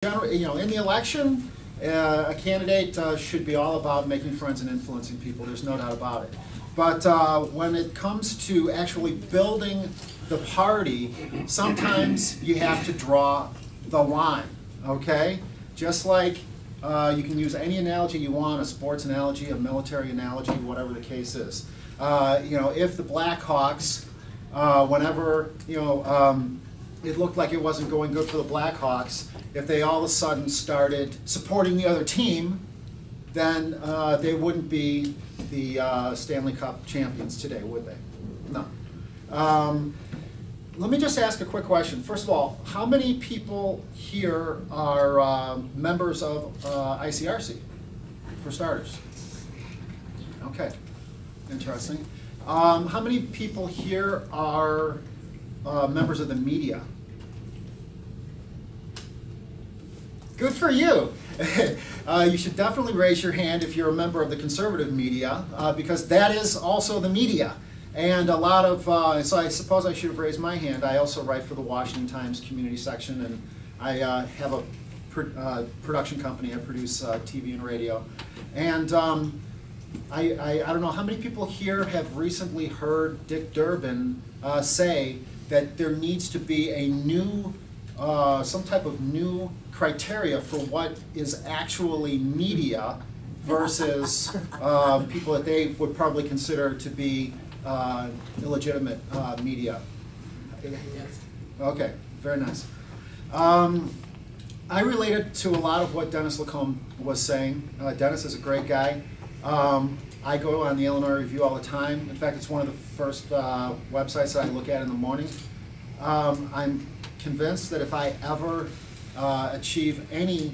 In the election, a candidate should be all about making friends and influencing people. There's no doubt about it. But when it comes to actually building the party, sometimes you have to draw the line, okay? Just like you can use any analogy you want, a sports analogy, a military analogy, whatever the case is. If the Blackhawks, whenever, it looked like it wasn't going good for the Blackhawks, if they all of a sudden started supporting the other team, then they wouldn't be the Stanley Cup champions today, would they? No. Let me just ask a quick question. First of all, how many people here are members of ICRC, for starters? Okay, interesting. How many people here are members of the media? Good for you. You should definitely raise your hand if you're a member of the conservative media, because that is also the media. And a lot of, so I suppose I should have raised my hand. I also write for the Washington Times community section, and I have a production company. I produce TV and radio. And I don't know how many people here have recently heard Dick Durbin say that there needs to be a new, some type of new criteria for what is actually media versus people that they would probably consider to be illegitimate media. Okay, very nice. I related to a lot of what Dennis Lacombe was saying. Dennis is a great guy. I go on the Illinois Review all the time. In fact, it's one of the first websites that I look at in the morning. I'm convinced that if I ever achieve any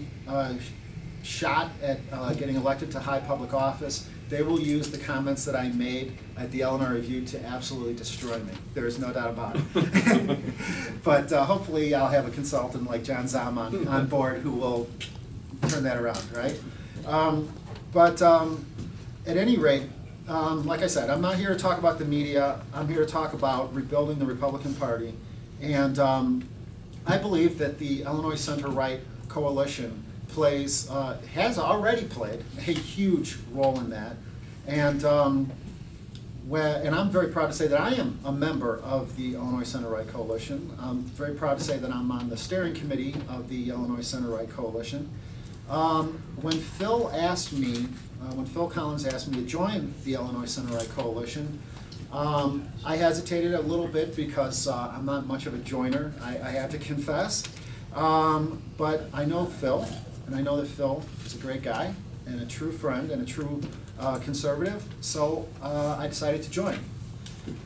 shot at getting elected to high public office, they will use the comments that I made at the Illinois Review to absolutely destroy me. There is no doubt about it. But hopefully I'll have a consultant like John Zahm on board who will turn that around, right? At any rate, like I said, I'm not here to talk about the media. I'm here to talk about rebuilding the Republican Party. And I believe that the Illinois Center-Right Coalition has already played a huge role in that. And I'm very proud to say that I am a member of the Illinois Center-Right Coalition. I'm very proud to say that I'm on the steering committee of the Illinois Center-Right Coalition. When Phil Collins asked me to join the Illinois Center-Right Coalition, I hesitated a little bit because I'm not much of a joiner, I have to confess. But I know Phil, and I know that Phil is a great guy and a true friend and a true conservative, so I decided to join.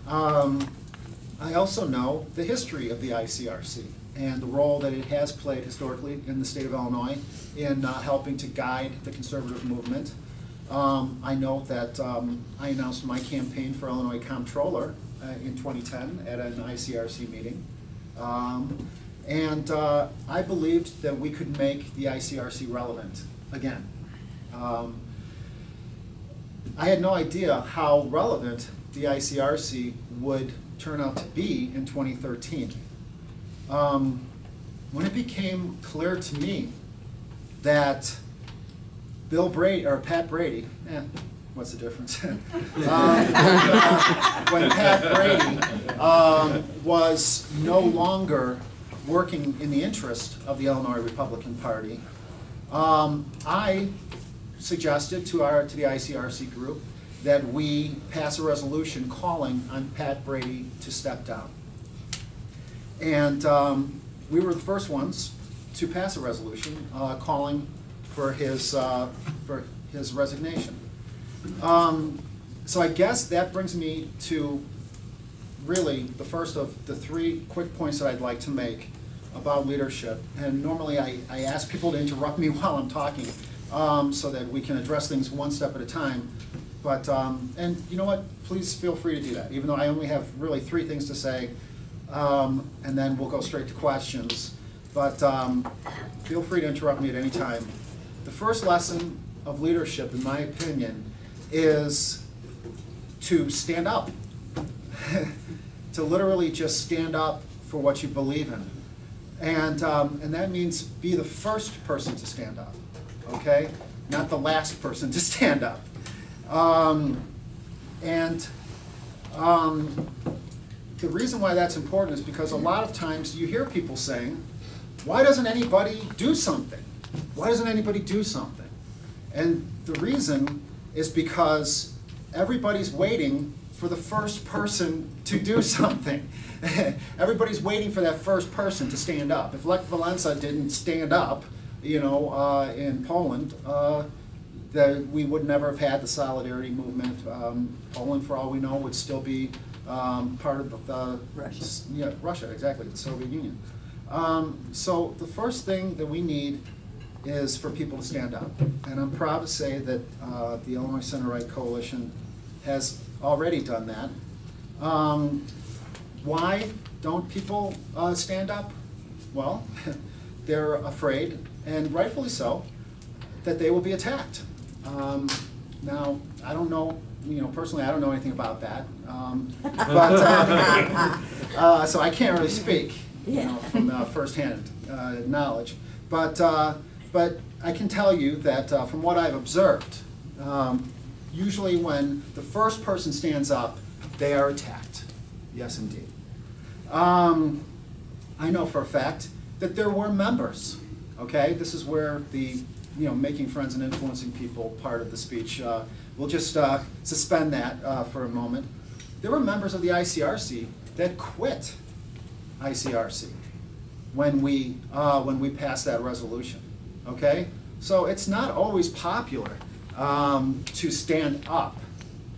I also know the history of the ICRC and the role that it has played historically in the state of Illinois in helping to guide the conservative movement. I know that I announced my campaign for Illinois Comptroller in 2010 at an ICRC meeting. I believed that we could make the ICRC relevant again. I had no idea how relevant the ICRC would turn out to be in 2013. When it became clear to me that Pat Brady, what's the difference? When Pat Brady was no longer working in the interest of the Illinois Republican Party, I suggested to the ICRC group that we pass a resolution calling on Pat Brady to step down. And we were the first ones to pass a resolution calling for his resignation. So I guess that brings me to really the first of the three quick points that I'd like to make about leadership. And normally I ask people to interrupt me while I'm talking so that we can address things one step at a time. But, and you know what, please feel free to do that, even though I only have really three things to say, and then we'll go straight to questions. But feel free to interrupt me at any time. The first lesson of leadership, in my opinion, is to stand up. To literally just stand up for what you believe in. And that means be the first person to stand up, okay? Not the last person to stand up. The reason why that's important is because a lot of times you hear people saying, why doesn't anybody do something? Why doesn't anybody do something? And the reason is because everybody's waiting for the first person to do something. Everybody's waiting for that first person to stand up. If Lech Walesa didn't stand up, in Poland, we would never have had the solidarity movement. Poland, for all we know, would still be part of Russia. Yeah, Russia, exactly, the Soviet Union. So the first thing that we need is for people to stand up. And I'm proud to say that the Illinois Center-Right Coalition has already done that. Why don't people stand up? Well, they're afraid, and rightfully so, that they will be attacked. Now, I don't know, personally, I don't know anything about that. So I can't really speak from firsthand knowledge. But I can tell you that from what I've observed, usually when the first person stands up, they are attacked. Yes, indeed. I know for a fact that there were members, okay? This is where the making friends and influencing people part of the speech, we'll just suspend that for a moment. There were members of the ICRC that quit ICRC when we passed that resolution, okay? So it's not always popular to stand up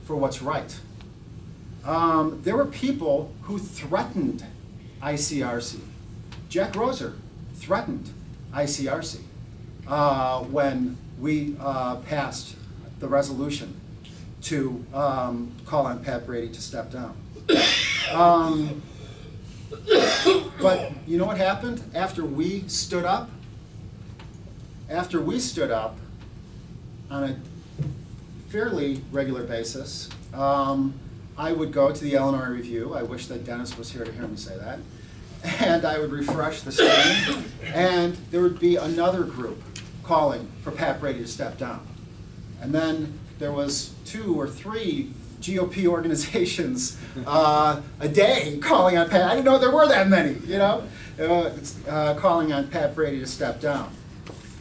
for what's right. There were people who threatened ICRC. Jack Roser threatened ICRC when we passed the resolution to call on Pat Brady to step down. But you know what happened after we stood up? After we stood up on a fairly regular basis, I would go to the Illinois Review. I wish that Dennis was here to hear me say that. And I would refresh the screen, and there would be another group calling for Pat Brady to step down. And then there was 2 or 3 GOP organizations a day calling on Pat. I didn't know there were that many, calling on Pat Brady to step down.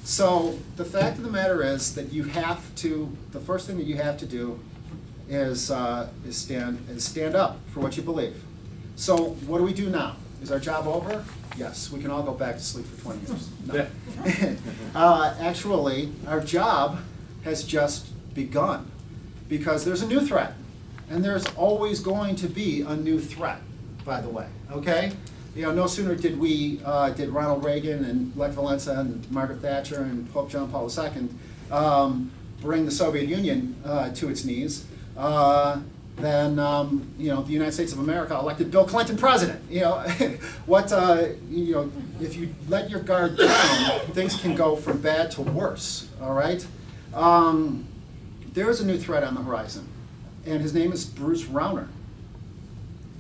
So the fact of the matter is that the first thing that you have to do is stand up for what you believe. So what do we do now? Is our job over? Yes, we can all go back to sleep for 20 years. No. Actually, our job has just begun because there's a new threat. And there's always going to be a new threat, by the way, okay? No sooner did did Ronald Reagan and Lech Walesa and Margaret Thatcher and Pope John Paul II bring the Soviet Union to its knees, then the United States of America elected Bill Clinton president. If you let your guard down, things can go from bad to worse. All right. There is a new threat on the horizon, and his name is Bruce Rauner.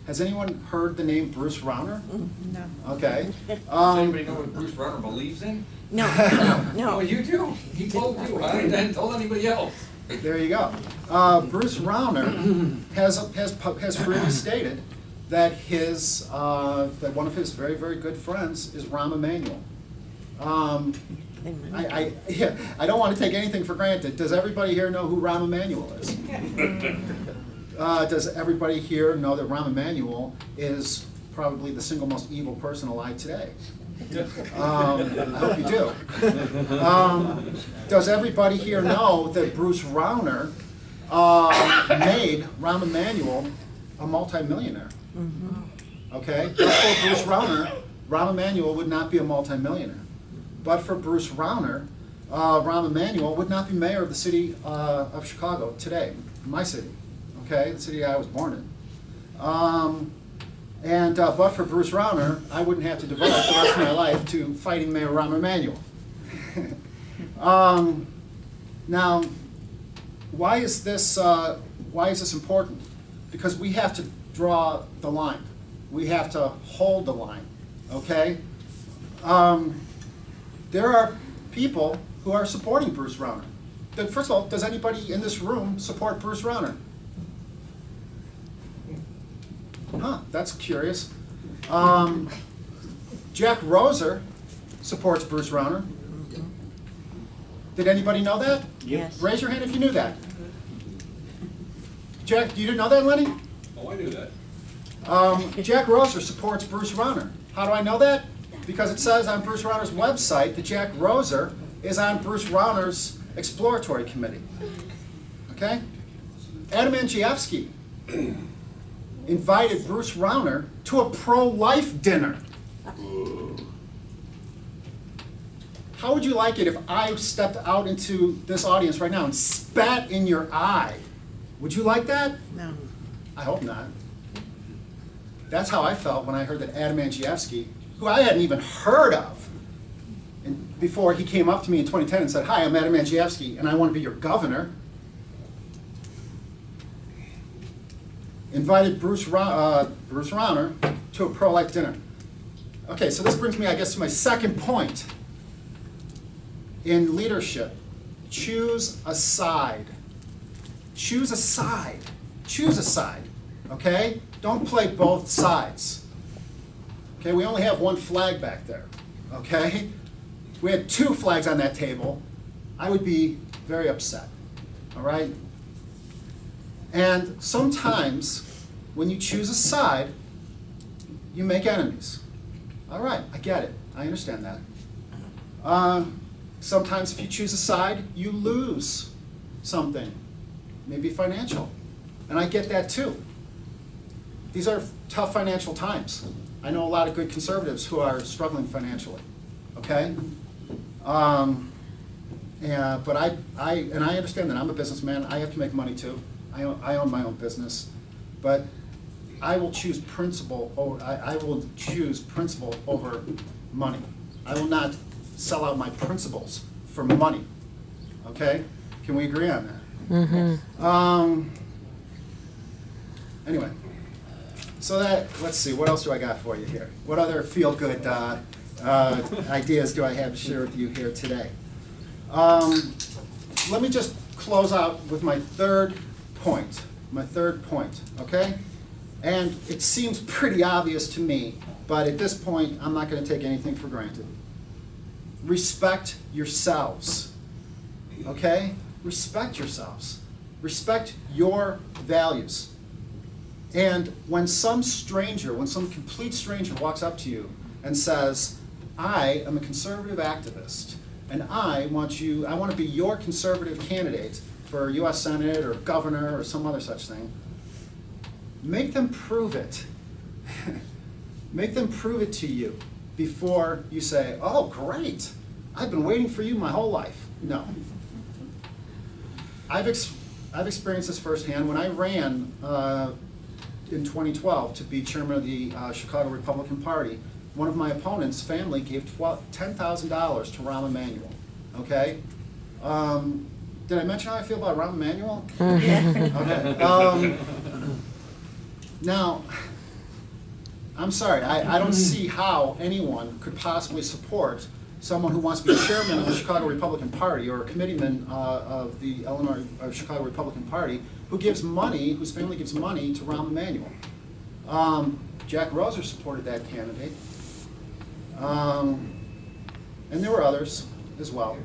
Has anyone heard the name Bruce Rauner? No. Okay. Does anybody know what Bruce Rauner believes in? No. No. Oh, you do? He told you. I hadn't told anybody else. There you go. Bruce Rauner has freely stated that that one of his very, very good friends is Rahm Emanuel. I don't want to take anything for granted. Does everybody here know who Rahm Emanuel is? Does everybody here know that Rahm Emanuel is probably the single most evil person alive today? I hope you do. Does everybody here know that Bruce Rauner made Rahm Emanuel a multimillionaire? Okay? But for Bruce Rauner, Rahm Emanuel would not be a multimillionaire. But for Bruce Rauner, Rahm Emanuel would not be mayor of the city of Chicago today, my city, okay, the city I was born in. But for Bruce Rauner, I wouldn't have to devote the rest of my life to fighting Mayor Rahm Emanuel. Now, why is this important? Because we have to draw the line. We have to hold the line, okay? there are people who are supporting Bruce Rauner. First of all, does anybody in this room support Bruce Rauner? Huh, that's curious. Jack Roser supports Bruce Rauner. Did anybody know that? Yes. Raise your hand if you knew that. Jack, you didn't know that, Lenny? Oh, I knew that. Jack Roser supports Bruce Rauner. How do I know that? Because it says on Bruce Rauner's website that Jack Roser is on Bruce Rauner's exploratory committee. Okay? Adam Andrzejewski invited Bruce Rauner to a pro-life dinner. How would you like it if I stepped out into this audience right now and spat in your eye? Would you like that? No. I hope not. That's how I felt when I heard that Adam Andrzejewski, who I hadn't even heard of, and before he came up to me in 2010 and said, "Hi, I'm Adam Andrzejewski, and I want to be your governor," invited Bruce Rauner to a pro-life dinner. Okay, so this brings me, I guess, to my second point. In leadership, choose a side. Choose a side. Choose a side, okay? Don't play both sides. Okay, we only have one flag back there, okay? If we had two flags on that table, I would be very upset, all right? And sometimes, when you choose a side, you make enemies. All right, I get it. I understand that. Sometimes if you choose a side, you lose something, maybe financial. And I get that too. These are tough financial times. I know a lot of good conservatives who are struggling financially, okay? Yeah, but I understand that I'm a businessman. I have to make money too. I own my own business. But I will choose principle over, I will choose principle over money. I will not sell out my principles for money, okay? Can we agree on that? Mm-hmm. Anyway, so that, let's see, what else do I got for you here? What other feel-good ideas do I have to share with you here today? Let me just close out with my third point, okay? And it seems pretty obvious to me, but at this point, I'm not going to take anything for granted. Respect yourselves, okay? Respect yourselves. Respect your values. And when some stranger, when some complete stranger walks up to you and says, "I am a conservative activist, and I want to be your conservative candidate for U.S. Senate or governor or some other such thing," make them prove it. Make them prove it to you before you say, "Oh, great, I've been waiting for you my whole life." No. I've experienced this firsthand. When I ran in 2012 to be chairman of the Chicago Republican Party, one of my opponent's family gave $10,000 to Rahm Emanuel, okay? Did I mention how I feel about Rahm Emanuel? Okay. Now, I'm sorry, I don't see how anyone could possibly support someone who wants to be chairman of the Chicago Republican Party or a committeeman of the Illinois Chicago Republican Party who gives money, whose family gives money to Rahm Emanuel. Jack Roser supported that candidate. And there were others as well.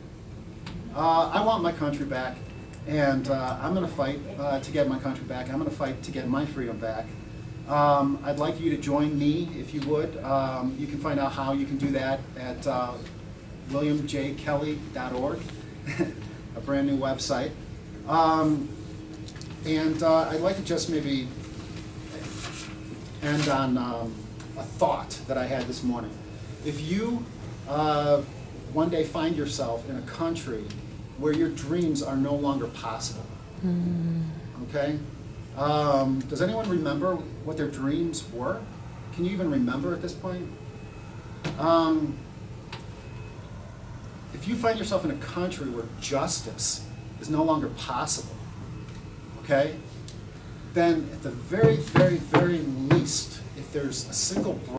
I want my country back, and I'm going to fight to get my country back. I'm going to fight to get my freedom back. I'd like you to join me, if you would. You can find out how you can do that at williamjkelly.org, a brand new website. And I'd like to just maybe end on a thought that I had this morning. If you one day find yourself in a country where your dreams are no longer possible, okay? Does anyone remember what their dreams were? Can you even remember at this point? If you find yourself in a country where justice is no longer possible, okay, then at the very, very, very least, if there's a single